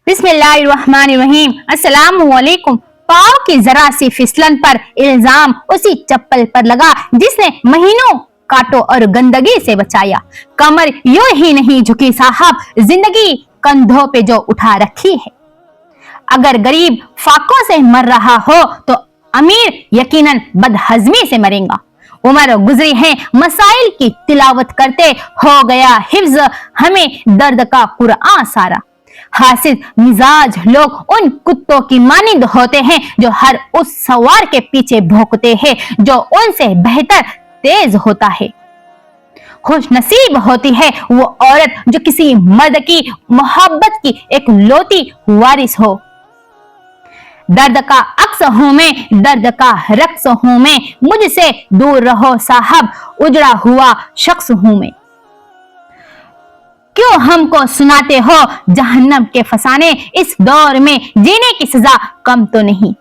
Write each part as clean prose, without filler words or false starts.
बिस्मिल्लाहिर्रहमानिर्रहीम। अस्सलामुअलैकुम। पाँव की जरा सी फिसलन पर इल्जाम उसी चप्पल पर लगा जिसने महीनों कांटों और गंदगी से बचाया। कमर यूं ही नहीं झुकी साहब, जिंदगी कंधों पे जो उठा रखी है। अगर गरीब फाकों से मर रहा हो तो अमीर यकीनन बदहजमी से मरेगा। उम्र गुजरी है मसाइल की तिलावत करते, हो गया हिफ्ज हमें दर्द का कुरान सारा। हासिद मिजाज लोग उन कुत्तों की मानिंद होते हैं जो हर उस सवार के पीछे भौंकते हैं जो उनसे बेहतर तेज होता है। खुश नसीब होती है वो औरत जो किसी मर्द की मोहब्बत की एक लौती वारिस हो। दर्द का अक्स हूं मैं, दर्द का रक्स हूं मैं, मुझसे दूर रहो साहब, उजड़ा हुआ शख्स हूं मैं। क्यों हमको सुनाते हो जहन्नम के फसाने, इस दौर में जीने की सजा कम तो नहीं।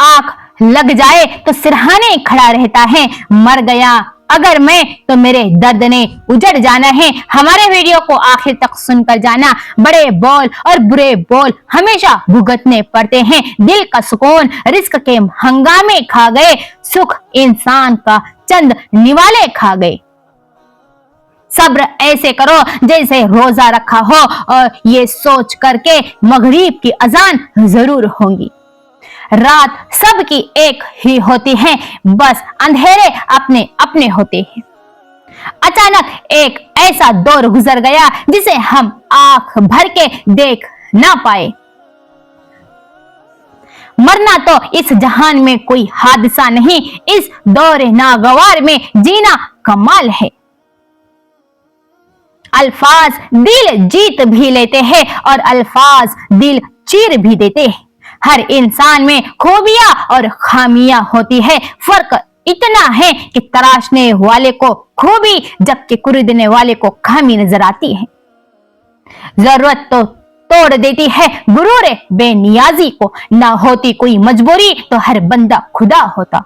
आंख लग जाए तो सिरहाने खड़ा रहता है, मर गया अगर मैं तो मेरे दर्द ने उजड़ जाना है। हमारे वीडियो को आखिर तक सुनकर जाना। बड़े बोल और बुरे बोल हमेशा भुगतने पड़ते हैं। दिल का सुकून रिस्क के हंगामे खा गए, सुख इंसान का चंद निवाले खा गए। सब्र ऐसे करो जैसे रोजा रखा हो और ये सोच करके मगरिब की अजान जरूर होगी। रात सबकी एक ही होती है, बस अंधेरे अपने अपने होते हैं। अचानक एक ऐसा दौर गुजर गया जिसे हम आंख भर के देख ना पाए। मरना तो इस जहान में कोई हादसा नहीं, इस दौर नागवार में जीना कमाल है। अल्फाज दिल जीत भी लेते हैं और अल्फाज दिल चीर भी देते हैं। हर इंसान में खूबियां और खामियां होती है, फर्क इतना है कि तराशने वाले को खूबी जबकि कुरीदने वाले को खामी नजर आती है। जरूरत तो तोड़ देती है गुरूर बेनियाजी को, ना होती कोई मजबूरी तो हर बंदा खुदा होता।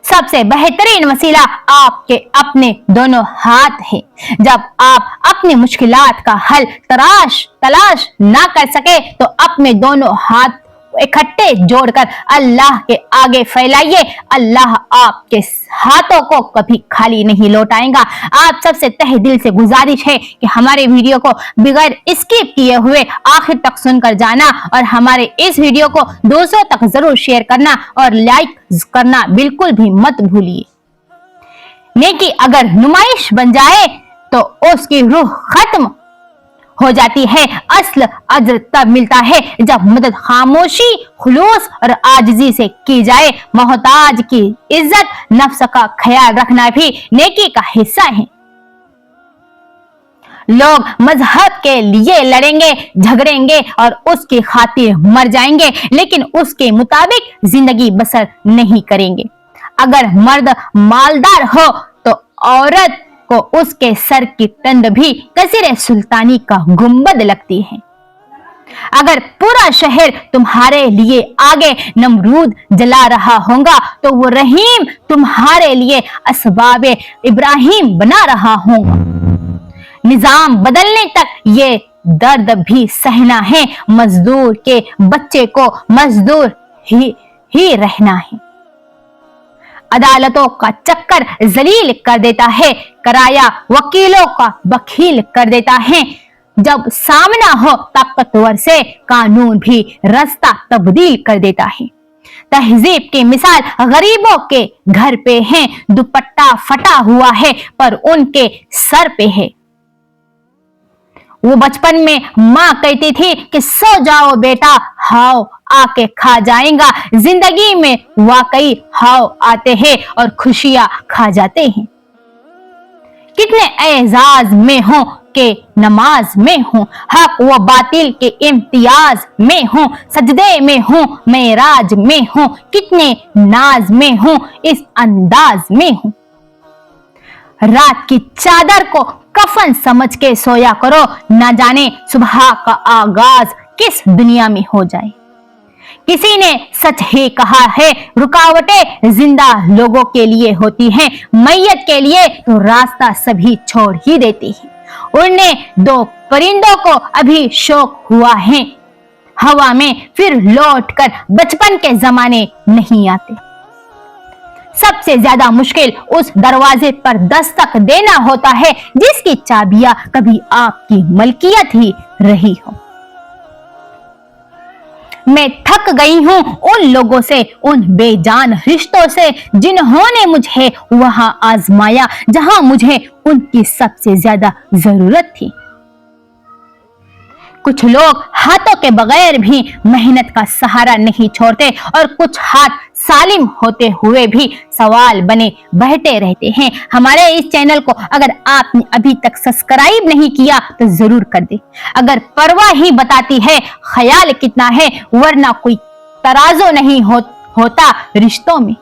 सबसे बेहतरीन वसीला आपके अपने दोनों हाथ है। जब आप अपनी मुश्किलात का हल तलाश ना कर सके तो अपने दोनों हाथ इकट्ठे जोड़कर अल्लाह के आगे फैलाइए। अल्लाह आपके हाथों को कभी खाली नहीं लौटाएगा। आप सबसे तहे दिल से गुजारिश है कि हमारे वीडियो को बगैर स्किप किए हुए आखिर तक सुनकर जाना और हमारे इस वीडियो को दोस्तों तक जरूर शेयर करना और लाइक करना बिल्कुल भी मत भूलिए। नेकी अगर नुमाइश बन जाए तो उसकी रूह खत्म हो जाती है। असल अज्र तब मिलता है जब मदद खामोशी, खुलूस और आजिजी से की जाए। मोहताज की इज्जत, नफ्स का ख्याल रखना भी नेकी का हिस्सा है। लोग मजहब के लिए लड़ेंगे, झगड़ेंगे और उसकी खातिर मर जाएंगे, लेकिन उसके मुताबिक जिंदगी बसर नहीं करेंगे। अगर मर्द मालदार हो तो औरत को उसके सर की टंड भी कसीरे सुल्तानी का गुंबद लगती है। अगर पूरा शहर तुम्हारे लिए आगे नमरूद जला रहा होगा तो वो रहीम तुम्हारे लिए असबाबे इब्राहिम बना रहा होगा। निजाम बदलने तक ये दर्द भी सहना है। मजदूर के बच्चे को मजदूर ही रहना है। अदालतों का चक्कर जलील कर देता है, कराया वकीलों का बखील कर देता है। जब सामना हो ताकतवर से कानून भी रास्ता तब्दील कर देता है। तहजीब की मिसाल गरीबों के घर पे है, दुपट्टा फटा हुआ है पर उनके सर पे है। वो बचपन में माँ कहती थी कि सो जाओ बेटा, हाव आके खा जाएगा। जिंदगी में वाकई हाव आते हैं और खुशियां खा जाते हैं। कितने एजाज में हूं के नमाज में हूं, हक व बातिल के इम्तियाज में हूं, सजदे में हूं, मेराज में हूं, कितने नाज में हूं, इस अंदाज में हूं। रात की चादर को कफन समझ के सोया करो, न जाने सुबह का आगाज किस दुनिया में हो जाए। किसी ने सच ही कहा है, रुकावटें जिंदा लोगों के लिए होती हैं, मैयत के लिए तो रास्ता सभी छोड़ ही देती है। उड़ने दो परिंदों को अभी शौक हुआ है हवा में, फिर लौटकर बचपन के जमाने नहीं आते। सबसे ज्यादा मुश्किल उस दरवाजे पर दस्तक देना होता है जिसकी चाबियां कभी आपकी मलकियत ही रही हो। मैं थक गई हूं उन लोगों से, उन बेजान रिश्तों से जिन्होंने मुझे वहां आजमाया जहां मुझे उनकी सबसे ज्यादा जरूरत थी। कुछ लोग हाथों के बगैर भी मेहनत का सहारा नहीं छोड़ते और कुछ हाथ सालिम होते हुए भी सवाल बने बैठे रहते हैं। हमारे इस चैनल को अगर आपने अभी तक सब्सक्राइब नहीं किया तो जरूर कर दे। अगर परवाह ही बताती है ख्याल कितना है, वरना कोई तराजू नहीं होता रिश्तों में।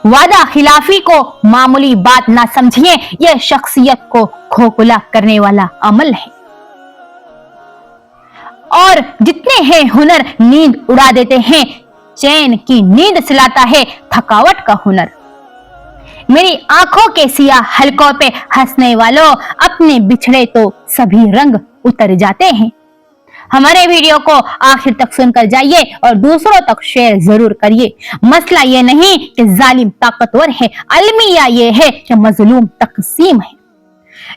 वादा खिलाफी को मामूली बात ना समझिए, यह शख्सियत को खोखला करने वाला अमल है। और जितने हैं हुनर नींद उड़ा देते हैं, चैन की नींद सिलाता है थकावट का हुनर। मेरी आंखों के सियाह हलकों पे हंसने वालों, अपने बिछड़े तो सभी रंग उतर जाते हैं। हमारे वीडियो को आखिर तक सुनकर जाइए और दूसरों तक शेयर जरूर करिए। मसला ये नहीं कि जालिम ताकतवर है, अलमिया ये है कि मजलूम तकसीम है।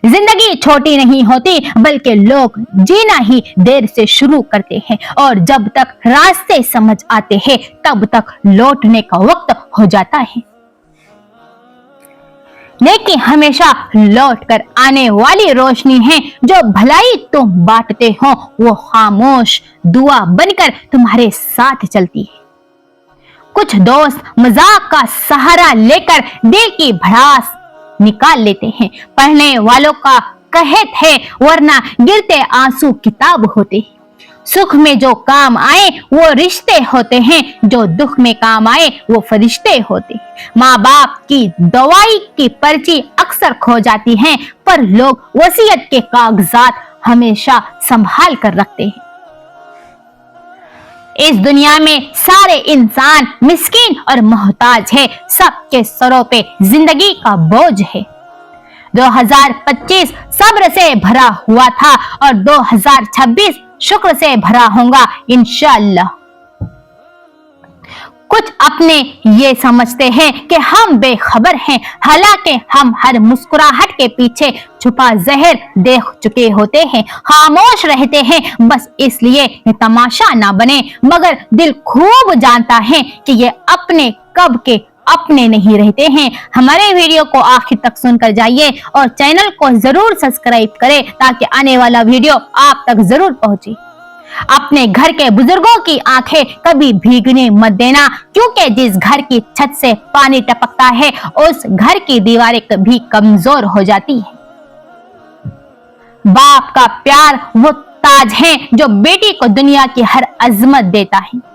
जिंदगी छोटी नहीं होती, बल्कि लोग जीना ही देर से शुरू करते हैं और जब तक रास्ते समझ आते हैं तब तक लौटने का वक्त हो जाता है। नेकी हमेशा लौट कर आने वाली रोशनी है। जो भलाई तुम बांटते हो वो खामोश दुआ बनकर तुम्हारे साथ चलती है। कुछ दोस्त मजाक का सहारा लेकर दिल की भड़ास निकाल लेते हैं। पढ़ने वालों का कहत है, वरना गिरते आंसू किताब होते हैं। सुख में जो काम आए वो रिश्ते होते हैं, जो दुख में काम आए वो फरिश्ते होते हैं। माँ बाप की दवाई की पर्ची अक्सर खो जाती है, पर लोग वसीयत के कागजात हमेशा संभाल कर रखते हैं। इस दुनिया में सारे इंसान मिस्कीन और मोहताज है, सबके सरों पे जिंदगी का बोझ है। 2025 सब्र से भरा हुआ था और 2026 शुक्र से भरा होगा इंशाअल्लाह। कुछ अपने ये समझते हैं कि हम बेखबर हैं, हालांकि हम हर मुस्कुराहट के पीछे छुपा जहर देख चुके होते हैं। खामोश रहते हैं बस इसलिए कि तमाशा ना बने, मगर दिल खूब जानता है कि ये अपने कब के अपने नहीं रहते हैं। हमारे वीडियो को आखिर तक सुनकर जाइए और चैनल को जरूर सब्सक्राइब करें ताकि आने वाला वीडियो आप तक जरूर पहुंचे। अपने घर के बुजुर्गों की आंखें कभी भीगने मत देना, क्योंकि जिस घर की छत से पानी टपकता है उस घर की दीवारें कभी कमजोर हो जाती है। बाप का प्यार वो ताज है जो बेटी को दुनिया की हर अजमत देता है।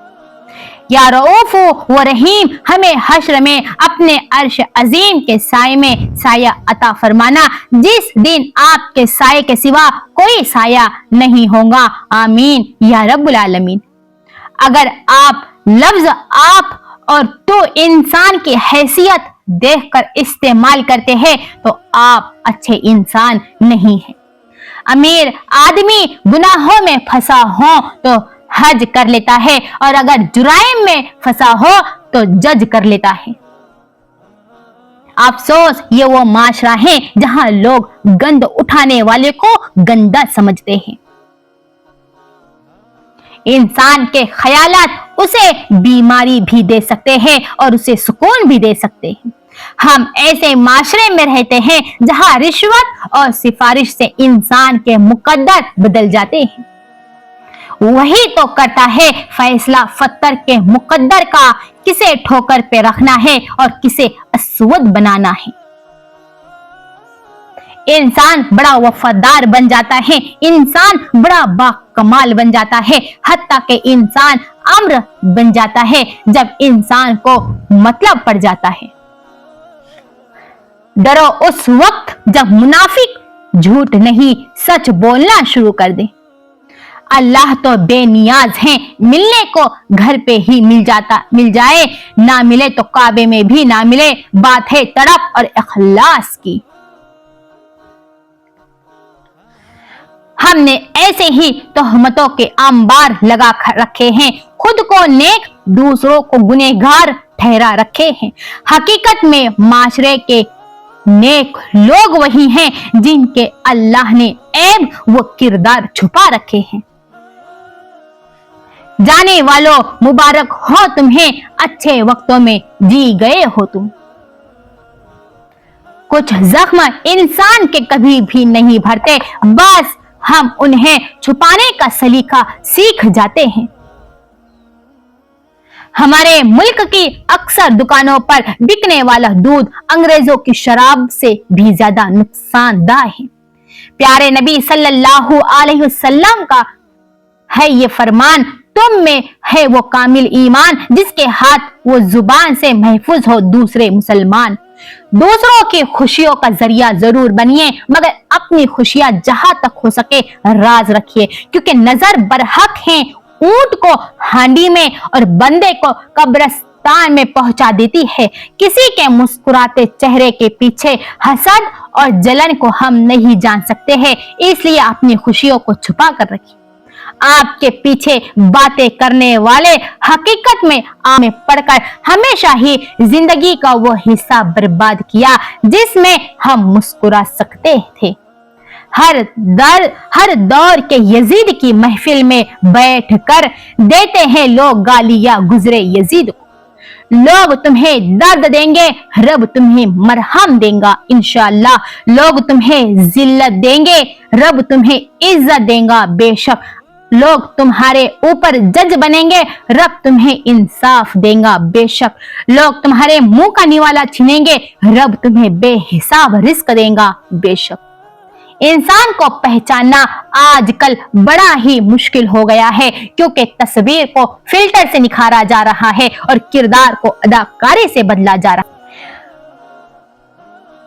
या रऊफ व रहीम, हमें हश्र में अपने अर्श अजीम के साए में साया अता फरमाना, जिस दिन आपके साए के सिवा कोई साया नहीं होगा। आमीन या रब्बुल आलमीन। अगर आप लफ्ज आप और तो इंसान की हैसियत देखकर इस्तेमाल करते हैं तो आप अच्छे इंसान नहीं हैं। अमीर आदमी गुनाहों में फंसा हो तो हज कर लेता है और अगर जुराइम में फंसा हो तो जज कर लेता है। अफसोस ये वो माशरा है जहां लोग गंद उठाने वाले को गंदा समझते हैं। इंसान के ख्यालात उसे बीमारी भी दे सकते हैं और उसे सुकून भी दे सकते हैं। हम ऐसे माशरे में रहते हैं जहां रिश्वत और सिफारिश से इंसान के मुकद्दर बदल जाते हैं। वही तो करता है फैसला फत्तर के मुकद्दर का, किसे ठोकर पे रखना है और किसे अस्वद बनाना है। इंसान बड़ा वफादार बन जाता है, इंसान बड़ा बाकमाल बन जाता है, हत्ता के इंसान अम्र बन जाता है जब इंसान को मतलब पड़ जाता है। डरो उस वक्त जब मुनाफिक झूठ नहीं सच बोलना शुरू कर दे। अल्लाह तो बेनियाज है, मिलने को घर पे ही मिल जाए, ना मिले तो काबे में भी ना मिले। बात है तड़प और इखलास की। हमने ऐसे ही तोहमतों के अंबार लगा रखे हैं, खुद को नेक दूसरों को गुनहगार ठहरा रखे हैं। हकीकत में माशरे के नेक लोग वही हैं जिनके अल्लाह ने ऐब व किरदार छुपा रखे हैं। जाने वालों, मुबारक हो तुम्हें, अच्छे वक्तों में जी गए हो तुम। कुछ जख्म इंसान के कभी भी नहीं भरते, बस हम उन्हें छुपाने का सलीका सीख जाते हैं। हमारे मुल्क की अक्सर दुकानों पर बिकने वाला दूध अंग्रेजों की शराब से भी ज्यादा नुकसानदाह है। प्यारे नबी सल्लल्लाहु अलैहि वसल्लम का है ये फरमान, तुम में है वो कामिल ईमान जिसके हाथ वो जुबान से महफूज हो दूसरे मुसलमान। दूसरों की खुशियों का जरिया जरूर बनिए, मगर अपनी खुशियां जहां तक हो सके राज रखिए, क्योंकि नजर बरहक है ऊंट को हांडी में और बंदे को कब्रिस्तान में पहुंचा देती है। किसी के मुस्कुराते चेहरे के पीछे हसद और जलन को हम नहीं जान सकते हैं, इसलिए अपनी खुशियों को छुपा कर रखिए। आपके पीछे बातें करने वाले हकीकत में आमे पड़कर हमेशा ही जिंदगी का वो हिस्सा बर्बाद किया जिसमें हम मुस्कुरा सकते थे। हर दौर के यजीद की महफिल में बैठकर देते हैं लोग गालियां गुजरे यजीद को। लोग तुम्हें दर्द देंगे, रब तुम्हें मरहम देगा इंशाअल्लाह। लोग तुम्हें जिल्लत देंगे, रब तुम्हें इज्जत देगा बेशक। लोग तुम्हारे ऊपर जज बनेंगे, रब तुम्हें इंसाफ देगा बेशक। लोग तुम्हारे मुंह का निवाला छीनेंगे, रब तुम्हें बेहिसाब रिस्क देगा बेशक। इंसान को पहचानना आजकल बड़ा ही मुश्किल हो गया है, क्योंकि तस्वीर को फिल्टर से निखारा जा रहा है और किरदार को अदाकारी से बदला जा रहा है।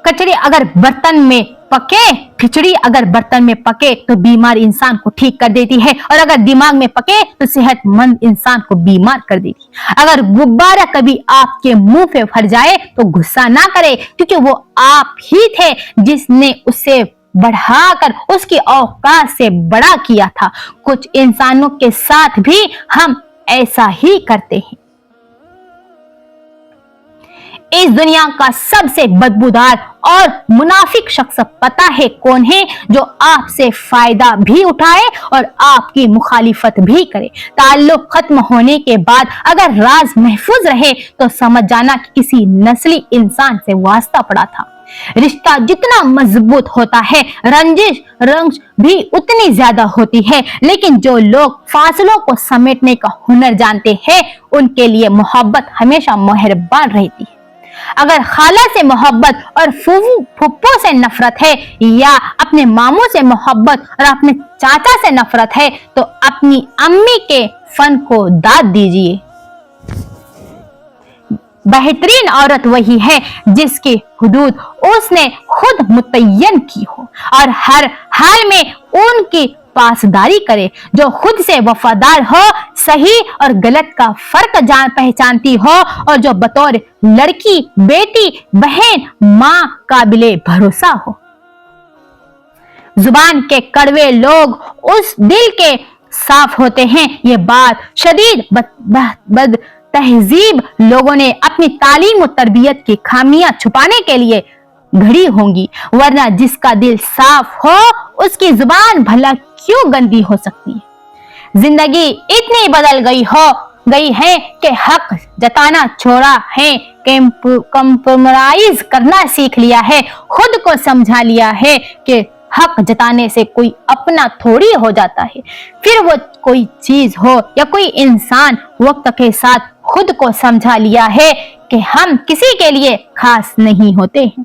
कचड़ी अगर बर्तन में पके, खिचड़ी अगर बर्तन में पके तो बीमार इंसान को ठीक कर देती है, और अगर दिमाग में पके तो सेहतमंद इंसान को बीमार कर देती है। अगर गुब्बारा कभी आपके मुंह पे फट जाए तो गुस्सा ना करे, क्योंकि वो आप ही थे जिसने उसे बढ़ाकर उसकी औकात से बड़ा किया था। कुछ इंसानों के साथ भी हम ऐसा ही करते हैं। इस दुनिया का सबसे बदबूदार और मुनाफिक शख्स पता है कौन है? जो आपसे फायदा भी उठाए और आपकी मुखालिफत भी करे। ताल्लुक खत्म होने के बाद अगर राज महफूज रहे तो समझ जाना कि किसी नस्ली इंसान से वास्ता पड़ा था। रिश्ता जितना मजबूत होता है, रंज भी उतनी ज्यादा होती है, लेकिन जो लोग फासलों को समेटने का हुनर जानते हैं उनके लिए मोहब्बत हमेशा मेहरबान रहती है। अगर खाला से मोहब्बत और फुप्पो से नफरत है, या अपने मामू से मोहब्बत और अपने चाचा से नफरत है, तो अपनी अम्मी के फन को दाद दीजिए। बेहतरीन औरत वही है जिसकी हुदूद उसने खुद मुतय्यन की हो और हर हाल में उनकी पासदारी करे, जो खुद से वफादार हो, सही और गलत का फर्क पहचानती हो, और जो बतौर लड़की, बेटी, बहन, माँ काबिले भरोसा हो। जुबान के कड़वे लोग उस दिल के साफ होते हैं। ये बात शदीद बद तहजीब लोगों ने अपनी तालीम और तरबियत की खामियां छुपाने के लिए घड़ी होंगी, वरना जिसका दिल साफ हो उसकी जुबान भला क्यों गंदी हो सकती है। जिंदगी इतनी बदल गई है कि हक जताना छोड़ा है, कंप्रोमाइज करना सीख लिया है, खुद को समझा लिया है कि हक जताने से कोई अपना थोड़ी हो जाता है। फिर वो कोई चीज हो या कोई इंसान, वक्त के साथ खुद को समझा लिया है कि हम किसी के लिए खास नहीं होते हैं।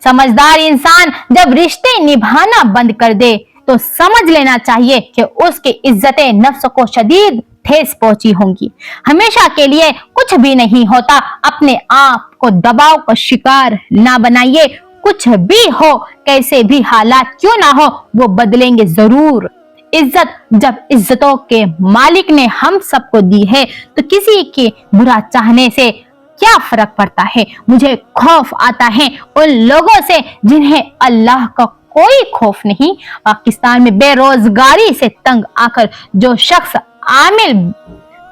समझदार इंसान जब रिश्ते निभाना बंद कर दे तो समझ लेना चाहिए कि उसकी इज्जत नफ्स को शदीद ठेस पहुंची होंगी। हमेशा के लिए कुछ भी नहीं होता। अपने आप को दबाव का शिकार ना बनाइए। कुछ भी हो, कैसे भी हालात क्यों ना हो, वो बदलेंगे जरूर। इज्जत जब इज्जतों के मालिक ने हम सबको दी है तो किसी के बुरा चाहने से क्या फर्क पड़ता है। मुझे खौफ आता है उन लोगों से जिन्हें अल्लाह का कोई खौफ नहीं। पाकिस्तान में बेरोजगारी से तंग आकर जो शख्स आमिल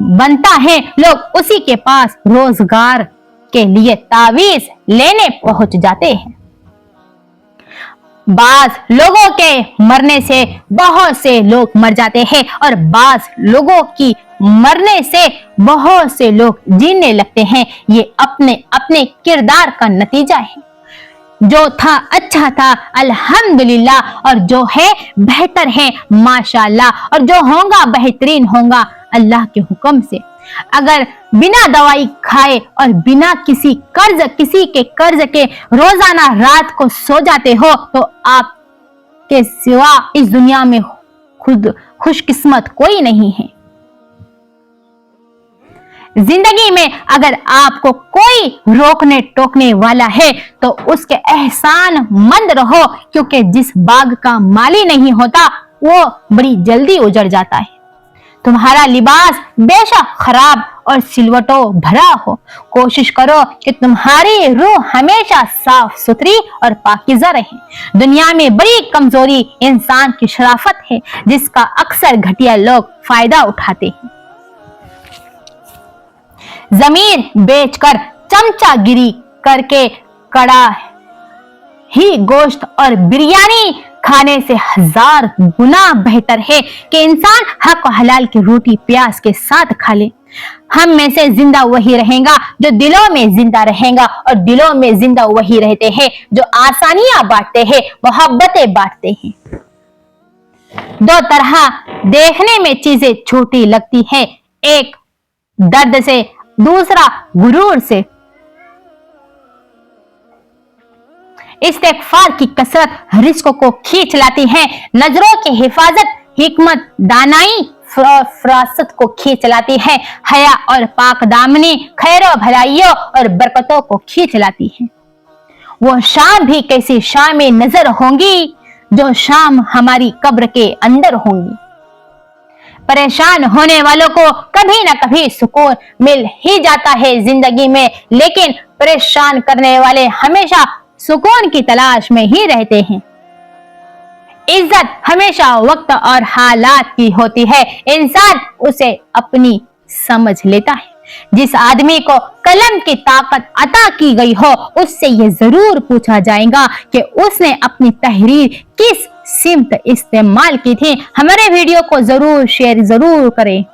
बनता है, लोग उसी के पास रोजगार के लिए तावीज लेने पहुंच जाते हैं। बाज लोगों के मरने से बहुत से लोग मर जाते हैं और बाज लोगों की मरने से बहुत से लोग जीने लगते हैं। ये अपने अपने किरदार का नतीजा है। जो था अच्छा था अल्हम्दुलिल्लाह, और जो है बेहतर है माशाअल्लाह, और जो होगा बेहतरीन होगा अल्लाह के हुक्म से। अगर बिना दवाई खाए और बिना किसी के कर्ज के रोजाना रात को सो जाते हो तो आपके सिवा इस दुनिया में खुद खुशकिस्मत कोई नहीं है। जिंदगी में अगर आपको कोई रोकने टोकने वाला है तो उसके एहसान मंद रहो, क्योंकि जिस बाग का माली नहीं होता वो बड़ी जल्दी उजड़ जाता है। तुम्हारा लिबास बेशक खराब और सिलवटों भरा हो, कोशिश करो कि तुम्हारी रूह हमेशा साफ सुथरी और पाकीज़ा रहे। दुनिया में बड़ी कमजोरी इंसान की शराफत है, जिसका अक्सर घटिया लोग फायदा उठाते हैं। जमीन बेचकर चमचागिरी करके कड़ा ही गोश्त और बिरयानी खाने से 1000 गुना बेहतर है कि इंसान हक और हलाल की रोटी प्याज के साथ खा ले। हम में से जिंदा वही रहेगा जो दिलों में जिंदा रहेगा, और दिलों में जिंदा वही रहते हैं जो आसानियां बांटते हैं, मोहब्बतें बांटते हैं। दो तरह देखने में चीजें छोटी लगती है, एक दर्द से, दूसरा गुरूर से। इस्तिग़फ़ार की कसरत रिज़्क़ को खींच लाती है, नजरों की हिफाजत हिकमत दानाई फरासत को खींच लाती है, हया और पाक दामनी खैरों भलाइयों और बरकतों को खींच लाती है। वो शाम भी कैसी शाम नजर होंगी जो शाम हमारी कब्र के अंदर होंगी। परेशान होने वालों को कभी ना कभी सुकून मिल ही जाता है जिंदगी में, लेकिन परेशान करने वाले हमेशा सुकून की तलाश में ही रहते हैं। इज्जत हमेशा वक्त और हालात की होती है, इंसान उसे अपनी समझ लेता है। जिस आदमी को कलम की ताकत अता की गई हो उससे ये जरूर पूछा जाएगा कि उसने अपनी तहरीर किस सिमत इस्तेमाल की थी। हमारे वीडियो को जरूर शेयर जरूर करें।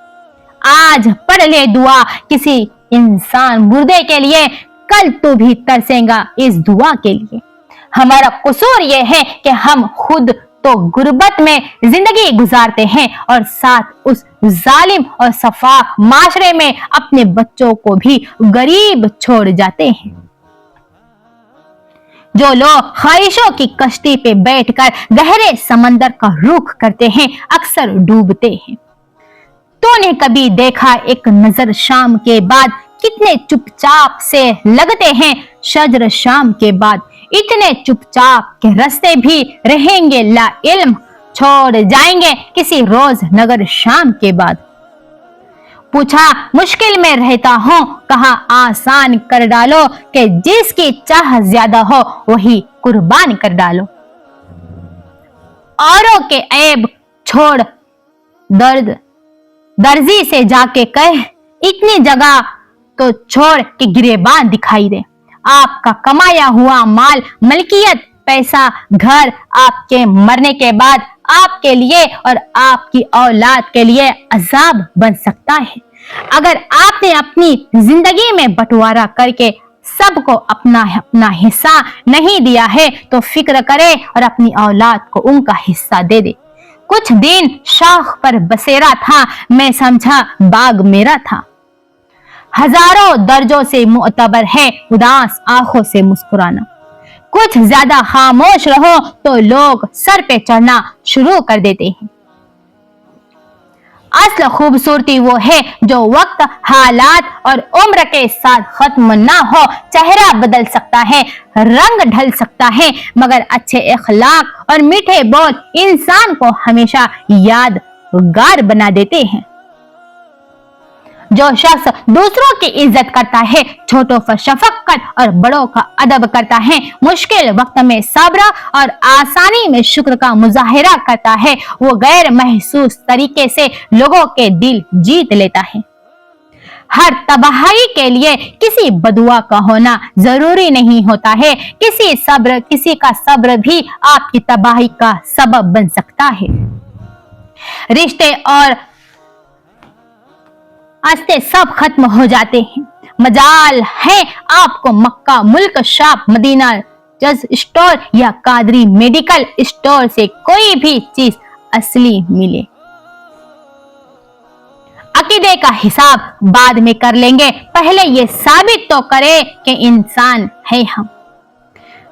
आज पढ़ ले दुआ किसी इंसान मुर्दे के लिए, कल तू भी तरसेगा इस दुआ के लिए। हमारा कसूर ये है कि हम खुद तो गुर्बत में जिंदगी गुजारते हैं और साथ उस जालिम और सफा माशरे में अपने बच्चों को भी गरीब छोड़ जाते हैं। जो लोग ख्वाहिशों की कश्ती पे बैठकर गहरे समंदर का रुख करते हैं अक्सर डूबते हैं। तूने कभी देखा एक नजर शाम के बाद कितने चुपचाप से लगते हैं शजर शाम के बाद, इतने चुपचाप के रास्ते भी रहेंगे ला इल्म, छोड़ जाएंगे किसी रोज नगर शाम के बाद। पूछा मुश्किल में रहता हूँ, कहा आसान कर डालो कि जिसकी चाह ज्यादा हो वही कुर्बान कर डालो। औरों के ऐब छोड़ दर्जी से जाके कह, इतनी जगह तो छोड़ के गिरेबान दिखाई दे। आपका कमाया हुआ माल, मलकियत, पैसा, घर आपके मरने के बाद आपके लिए और आपकी औलाद के लिए अजाब बन सकता है। अगर आपने अपनी जिंदगी में बंटवारा करके सबको अपना अपना हिस्सा नहीं दिया है तो फिक्र करे और अपनी औलाद को उनका हिस्सा दे दे। कुछ दिन शाख पर बसेरा था, मैं समझा बाग मेरा था। हजारों दर्जों से मुअतबर है उदास आंखों से मुस्कुराना। कुछ ज्यादा खामोश रहो तो लोग सर पे चढ़ना शुरू कर देते हैं। असल खूबसूरती वो है जो वक्त, हालात और उम्र के साथ खत्म ना हो। चेहरा बदल सकता है, रंग ढल सकता है, मगर अच्छे इखलाक और मीठे बोल इंसान को हमेशा यादगार बना देते हैं। जो शख्स दूसरों की इज्जत करता है, छोटों पर शफकत और बड़ों का अदब करता है, मुश्किल वक्त में सब्र और आसानी में शुक्र का मुजाहिरा करता है, वो गैर महसूस तरीके से लोगों के दिल जीत लेता है। हर तबाही के लिए किसी बदुआ का होना जरूरी नहीं होता है। किसी का सब्र भी आपकी तबाही का सबब बन सकता है। रिश्ते और आस्ते सब खत्म हो जाते हैं। मजाल है आपको मक्का मुल्क शाप मदीना जज स्टोर या कादरी मेडिकल स्टोर से कोई भी चीज असली मिले। अकीदे का हिसाब बाद में कर लेंगे, पहले ये साबित तो करे कि इंसान है हम।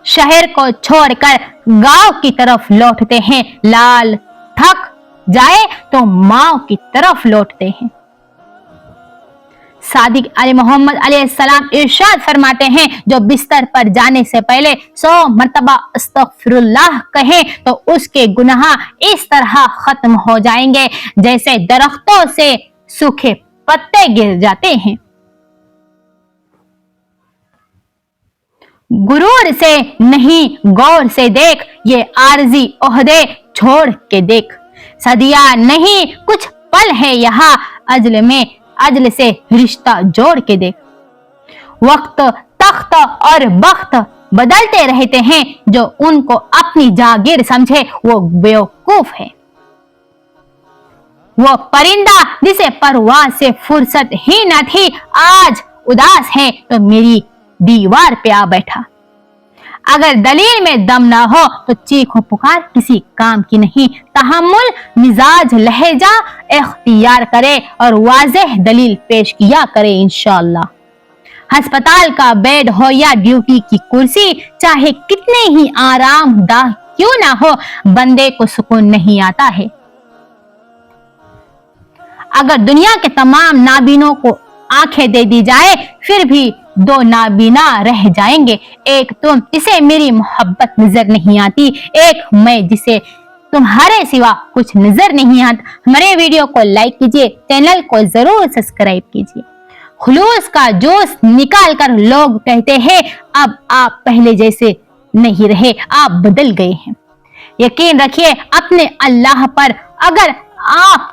शहर को छोड़कर गांव की तरफ लौटते हैं, लाल थक जाए तो माँ की तरफ लौटते हैं। सादिक अली मोहम्मद अलैहिस्सलाम इरशाद फरमाते हैं, जो बिस्तर पर जाने से पहले 100 मर्तबा अस्तगफिरुल्लाह कहे तो उसके गुनाह इस तरह खत्म हो जाएंगे जैसे दरख्तों से सूखे पत्ते गिर जाते हैं। गुरूर से नहीं गौर से देख, ये आरजी ओहदे छोड़ के देख। सदिया नहीं कुछ पल है यहाँ, अजल से रिश्ता जोड़ के देख। वक्त तख्त और बख्त बदलते रहते हैं, जो उनको अपनी जागीर समझे वो बेवकूफ है। वो परिंदा जिसे परवाह से फुर्सत ही न थी, आज उदास है तो मेरी दीवार पे आ बैठा। अगर दलील में दम ना हो तो चीखो पुकार किसी काम की नहीं। तहम्मुल मिजाज लहजा इख्तियार करे और वाज़ेह दलील पेश किया करे इंशाअल्लाह। अस्पताल का बेड हो या ड्यूटी की कुर्सी, चाहे कितने ही आरामदाह क्यों ना हो, बंदे को सुकून नहीं आता है। अगर दुनिया के तमाम नाबीनों को आंखें दे दी जाए फिर भी 2 नाबीना रह जाएंगे। एक तुम जिसे मेरी मोहब्बत नजर नहीं आती, एक मैं जिसे तुम्हारे सिवा कुछ नजर नहीं आता। हमारे वीडियो को लाइक कीजिए, चैनल को जरूर सब्सक्राइब कीजिए। खुलूस का जोश निकाल कर लोग कहते हैं अब आप पहले जैसे नहीं रहे, आप बदल गए हैं। यकीन रखिए अपने अल्लाह पर, अगर आप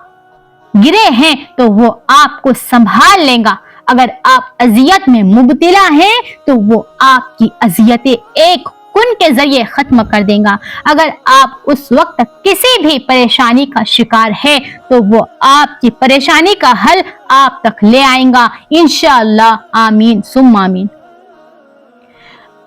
गिरे हैं तो वो आपको संभाल लेगा। अगर आप अजियत में मुब्तिला हैं तो वो आपकी अजियतें एक कुन के जरिए खत्म कर देगा। अगर आप उस वक्त किसी भी परेशानी का शिकार है तो वो आपकी परेशानी का हल आप तक ले आएगा इंशाअल्लाह। आमीन सुम्मा आमीन।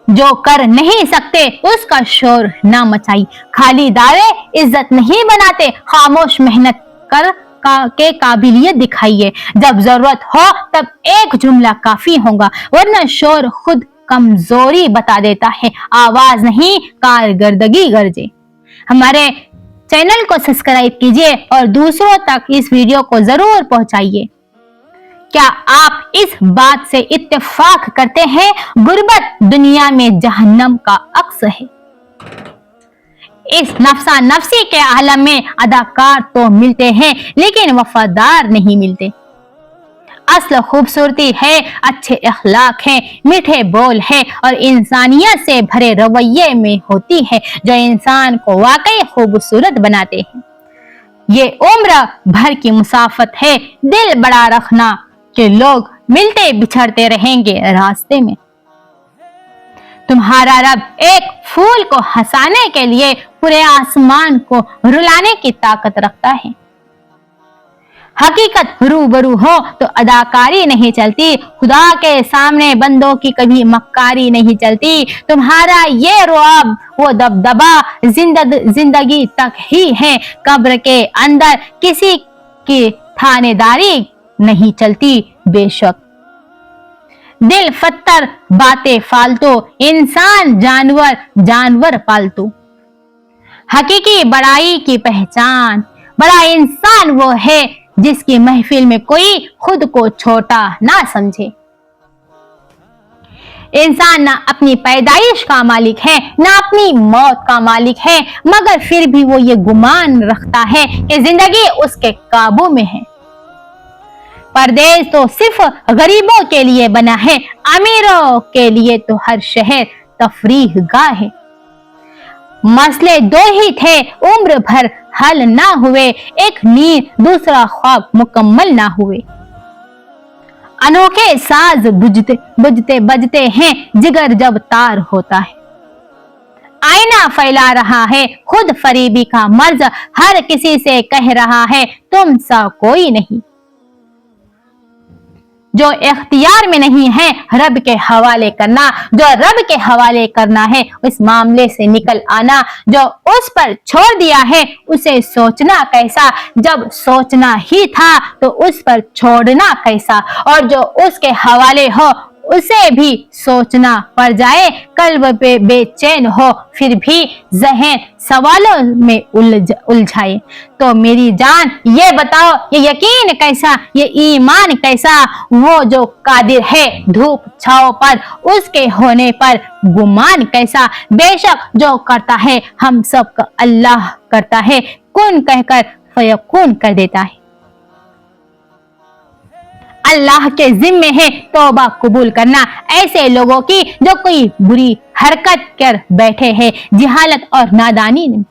जो कर नहीं सकते उसका शोर ना मचाई, खाली दावे इज्जत नहीं बनाते, खामोश मेहनत कर के काबिलियत दिखाइए। जब जरूरत हो तब एक जुमला काफी होगा, वरना शोर खुद कमजोरी बता देता है। आवाज नहीं कारकर्दगी गरजे। हमारे चैनल को सब्सक्राइब कीजिए और दूसरों तक इस वीडियो को जरूर पहुंचाइए। क्या आप इस बात से इत्तेफाक करते हैं गुर्बत दुनिया में जहन्नम का अक्स है? इस नफ्सा नफ्सी के आलम में अदाकार तो मिलते हैं लेकिन वफादार नहीं मिलते। असल खूबसूरती है, अच्छे अखलाक है, मीठे बोल है और इंसानियत से भरे रवैये में होती है जो इंसान को वाकई खूबसूरत बनाते हैं। ये उम्र भर की मुसाफत है, दिल बड़ा रखना कि लोग मिलते बिछड़ते रहेंगे रास्ते में। तुम्हारा रब एक फूल को हंसाने के लिए पूरे आसमान को रुलाने की ताकत रखता है। हकीकत रूबरू हो तो अदाकारी नहीं चलती, खुदा के सामने बंदों की कभी मक्कारी नहीं चलती। तुम्हारा ये रुआब वो दबदबा जिंदगी तक ही है, कब्र के अंदर किसी की थानेदारी नहीं चलती। बेशक दिल फत्तर बातें फालतू, इंसान जानवर जानवर पालतू। हकीकी बड़ाई की पहचान, बड़ा इंसान वो है जिसकी महफिल में कोई खुद को छोटा ना समझे। इंसान ना अपनी पैदाइश का मालिक है ना अपनी मौत का मालिक है, मगर फिर भी वो ये गुमान रखता है कि जिंदगी उसके काबू में है। परदेश तो सिर्फ गरीबों के लिए बना है, अमीरों के लिए तो हर शहर तफरीह गाह है। मसले दो ही थे, उम्र भर हल ना हुए, एक नींद दूसरा ख्वाब मुकम्मल ना हुए। अनोखे साज बुझते बुझते बजते हैं, जिगर जब तार होता है। आईना फैला रहा है खुद फरीबी का मर्ज, हर किसी से कह रहा है तुम सा कोई नहीं। जो इख्तियार में नहीं है रब के हवाले करना, जो रब के हवाले करना है उस मामले से निकल आना, जो उस पर छोड़ दिया है उसे सोचना कैसा, जब सोचना ही था तो उस पर छोड़ना कैसा, और जो उसके हवाले हो उसे भी सोचना पड़ जाए, कल्ब पे बेचैन हो फिर भी ज़हन सवालों में उलझाए। तो मेरी जान ये बताओ, ये यकीन कैसा, ये ईमान कैसा, वो जो कादिर है धूप छाओ पर, उसके होने पर गुमान कैसा। बेशक जो करता है हम सब का अल्लाह करता है, कुन कहकर फयकून कर देता है। अल्लाह के जिम्मे है तौबा कबूल करना ऐसे लोगों की जो कोई बुरी हरकत कर बैठे हैं जिहालत और नादानी में,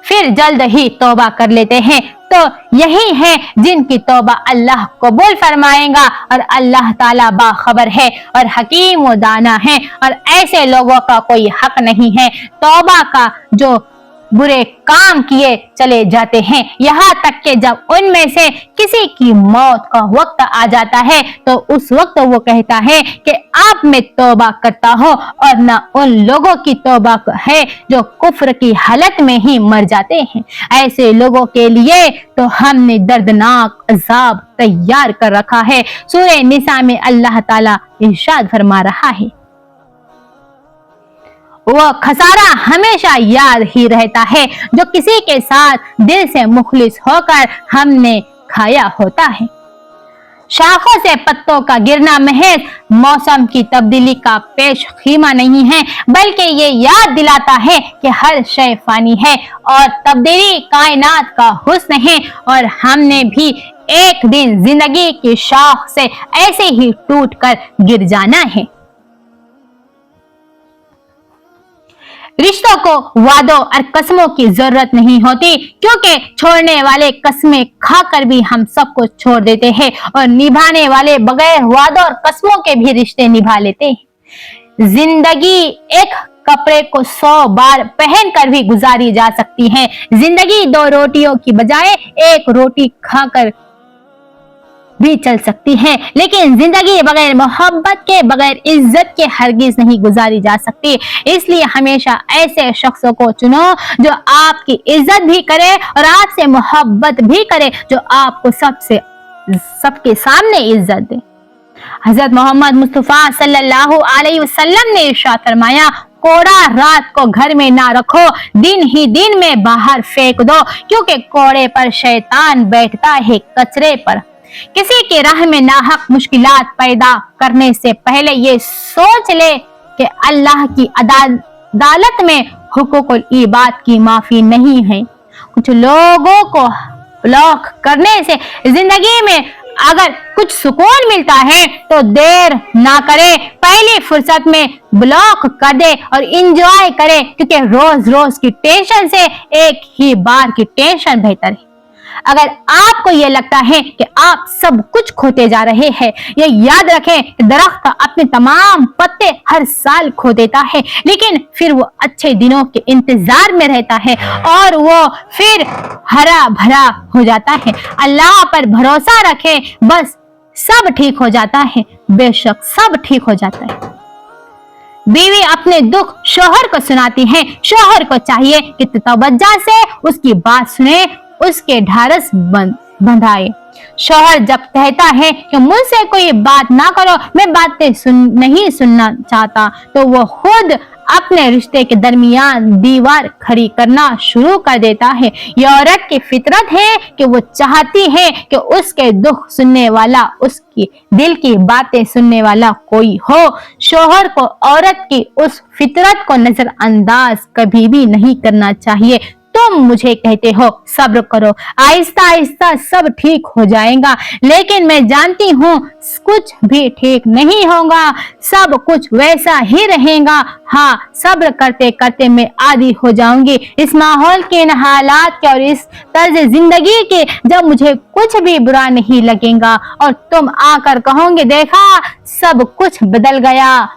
फिर जल्द ही तौबा कर लेते हैं। तो यही है जिनकी तौबा अल्लाह कबूल फरमाएगा, और अल्लाह ताला बाखबर है और हकीम व दाना है, और ऐसे लोगों का कोई हक नहीं है तौबा का जो बुरे काम किए चले जाते हैं, यहाँ तक कि जब उनमें से किसी की मौत का वक्त आ जाता है तो उस वक्त वो कहता है कि अब मैं तौबा करता हूँ, और न उन लोगों की तौबा है जो कुफ्र की हालत में ही मर जाते हैं। ऐसे लोगों के लिए तो हमने दर्दनाक अजाब तैयार कर रखा है। सूरह निसा में अल्लाह ताला इरशाद फरमा रहा है, वो खसारा हमेशा याद ही रहता है जो किसी के साथ दिल से मुखलिस होकर हमने खाया होता है। शाखों से पत्तों का गिरना महज मौसम की तब्दीली का पेश खीमा नहीं है, बल्कि ये याद दिलाता है कि हर शय फानी है और तब्दीली कायनात का हुस्न है, और हमने भी एक दिन जिंदगी की शाख से ऐसे ही टूट कर गिर जाना है। रिश्तों को वादों और कसमों की जरूरत नहीं होती, क्योंकि छोड़ने वाले कस्में खाकर भी हम सबको छोड़ देते हैं, और निभाने वाले बगैर वादों और कस्मों के भी रिश्ते निभा लेते हैं। जिंदगी एक कपड़े को 100 बार पहनकर भी गुजारी जा सकती है। जिंदगी 2 रोटियों की बजाय 1 रोटी खाकर भी चल सकती है, लेकिन जिंदगी बगैर मोहब्बत के, बगैर इज्जत के हरगिज नहीं गुजारी जा सकती। इसलिए हमेशा ऐसे शख्सों को चुनो जो आपकी इज्जत भी करे और आपसे मोहब्बत भी करे, जो आपको सबके सामने इज्जत दे। हजरत मोहम्मद मुस्तफा सल्लल्लाहु अलैहि वसल्लम ने इरशाद फरमाया, कोड़ा रात को घर में ना रखो, दिन ही दिन में बाहर फेंक दो, क्योंकि कोड़े पर शैतान बैठता है कचरे पर। किसी की राह में नाहक मुश्किलात पैदा करने से पहले ये सोच ले कि अल्लाह की अदालत में हुकूकुल इबाद की माफी नहीं है। कुछ लोगों को ब्लॉक करने से जिंदगी में अगर कुछ सुकून मिलता है तो देर ना करे, पहली फुर्सत में ब्लॉक कर दे और इंजॉय करे, क्योंकि रोज रोज की टेंशन से एक ही बार की टेंशन बेहतर है। अगर आपको यह लगता है कि आप सब कुछ खोते जा रहे हैं, ये याद रखें कि दरख्त अपने तमाम पत्ते हर साल खो देता है, लेकिन फिर वो अच्छे दिनों के इंतजार में रहता है और वो फिर हरा भरा हो जाता है। अल्लाह पर भरोसा रखें, बस सब ठीक हो जाता है, बेशक सब ठीक हो जाता है। बीवी अपने दुख शौहर को सुनाती है, शौहर को चाहिए कि तवज्जो से उसकी बात सुने, उसके ढारस बंधाए। शौहर जब कहता है कि मुझसे कोई बात ना करो, मैं बातें नहीं सुनना चाहता, तो वो खुद अपने रिश्ते के दरमियान दीवार खड़ी करना शुरू कर देता है। ये औरत की फितरत है कि वो चाहती है कि उसके दुख सुनने वाला, उसकी दिल की बातें सुनने वाला कोई हो। शौहर को औरत की उस फितरत को नजरअंदाज कभी भी नहीं करना चाहिए। तुम मुझे कहते हो सब्र करो, आहिस्ता आहिस्ता सब ठीक हो जाएगा, लेकिन मैं जानती हूँ कुछ भी ठीक नहीं होगा, सब कुछ वैसा ही रहेगा। हाँ, सब्र करते करते मैं आदी हो जाऊंगी इस माहौल के, इन हालात के और इस तर्ज जिंदगी के, जब मुझे कुछ भी बुरा नहीं लगेगा और तुम आकर कहोगे देखा सब कुछ बदल गया।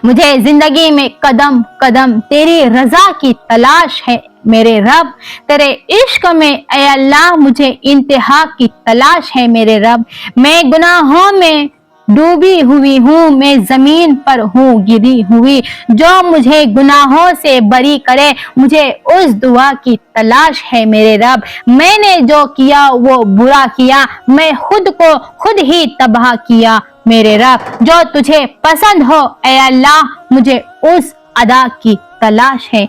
मुझे जिंदगी में कदम कदम तेरी रजा की तलाश है मेरे रब, तेरे इश्क में ऐ अल्लाह मुझे इंतहा की तलाश है मेरे रब। मैं गुनाहों में डूबी हुई हूँ, मैं जमीन पर हूँ गिरी हुई, जो मुझे गुनाहों से बरी करे मुझे उस दुआ की तलाश है मेरे रब। मैंने जो किया वो बुरा किया, मैं खुद को खुद ही तबाह किया मेरे रब। जो तुझे पसंद हो ऐ अल्लाह मुझे उस अदा की तलाश है